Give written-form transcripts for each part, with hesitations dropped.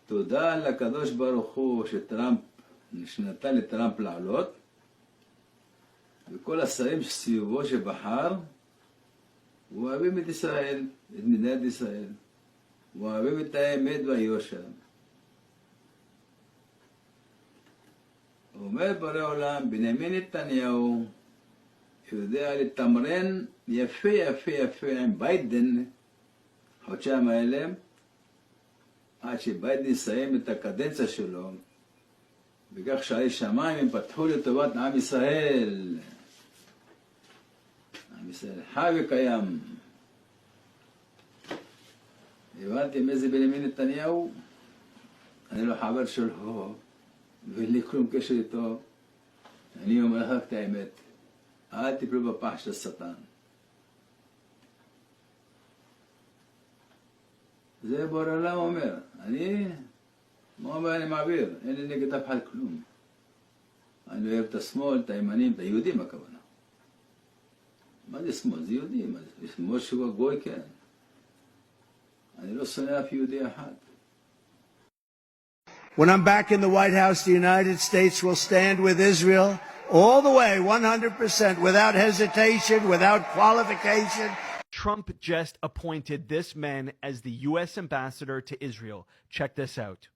תודה לקדוש ברוך הוא שנתן לטראמפ לעלות, וכל השרים סביבו שבחר, אוהבים את ישראל, את מדינת ישראל, אוהבים את האמת והיושר. אומר בורא עולם, בנימין נתניהו יודע לתמרן יפה יפה יפה עם ביידן חודשיים האלה, עד שביידן יסיים את הקדנציה שלו, וכך שערי שמיים הם פתחו לטובת עם ישראל. עם ישראל חי וקיים. הבנתם איזה בנימין נתניהו? אני לא חבר שלו, ואין לי כלום קשר איתו. אני אומר לך את האמת, אל תפלו בפח של השטן. זה בורא עולם אומר. מה אומר אני מעביר? אין לי נגד אף אחד כלום. אני אוהב את השמאל, את הימנים, את היהודים הכוונה. מה זה שמאל? זה יהודים. שמאל שהוא הגוי, כן. אני לא שונא אף יהודי אחד. When I'm back in the White House, the United States will stand with Israel all the way, 100%, without hesitation, without qualification. Trump just appointed this man as the U.S. ambassador to Israel. Check this out.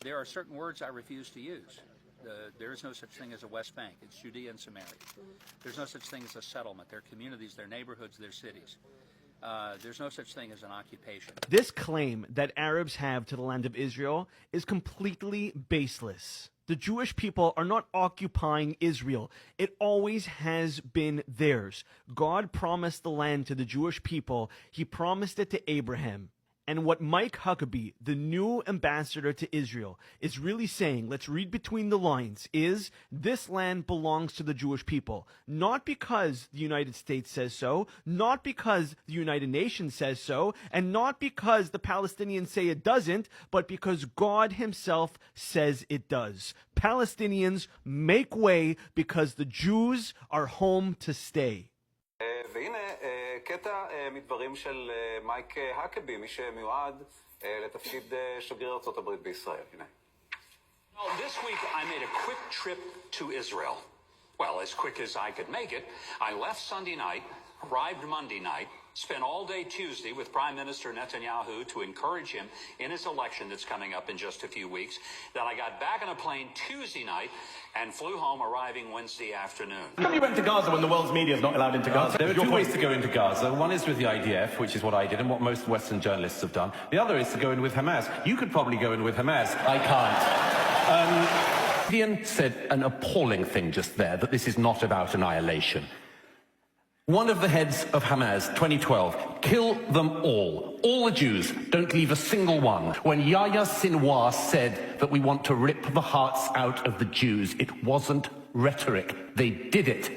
There are certain words I refuse to use. There is no such thing as a West Bank. It's Judea and Samaria. There's no such thing as a settlement. They're communities, they're neighborhoods, they're cities. There's no such thing as an occupation. This claim that Arabs have to the land of Israel is completely baseless. The Jewish people are not occupying Israel. It always has been theirs. God promised the land to the Jewish people. He promised it to Abraham. And what Mike Huckabee, the new ambassador to Israel, is really saying, let's read between the lines, is this land belongs to the Jewish people. Not because the United States says so, not because the United Nations says so, and not because the Palestinians say it doesn't, but because God himself says it does. Palestinians make way because the Jews are home to stay. והנה קטע מדברים של מייק הקבי, מי שמיועד לתפקיד שגריר ארצות הברית בישראל. הנה. This week I made a quick trip to Israel. Well, as quick as I could make it. I left Sunday night, arrived Monday night, spent all day Tuesday with Prime Minister Netanyahu to encourage him in his election that's coming up in just a few weeks. Then I got back on a plane Tuesday night and flew home, arriving Wednesday afternoon. How come you went to Gaza when the world's media is not allowed into Gaza? There are two ways to go into Gaza. One is with the IDF, which is what I did and what most Western journalists have done. The other is to go in with Hamas. You could probably go in with Hamas. I can't. Ian said an appalling thing just there, that this is not about annihilation. One of the heads of Hamas, 2012, kill them all the Jews, don't leave a single one. When Yahya Sinwar said that we want to rip the hearts out of the Jews, it wasn't rhetoric. They did it.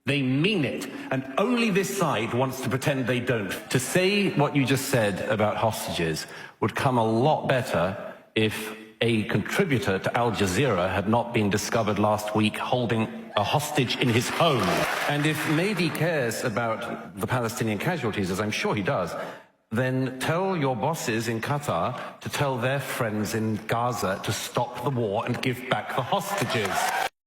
They mean it. And only this side wants to pretend they don't. To say what you just said about hostages would come a lot better if a contributor to Al Jazeera had not been discovered last week holding a hostage in his home. And if Mehdi cares about the Palestinian casualties, as I'm sure he does, then tell your bosses in Qatar to tell their friends in Gaza to stop the war and give back the hostages.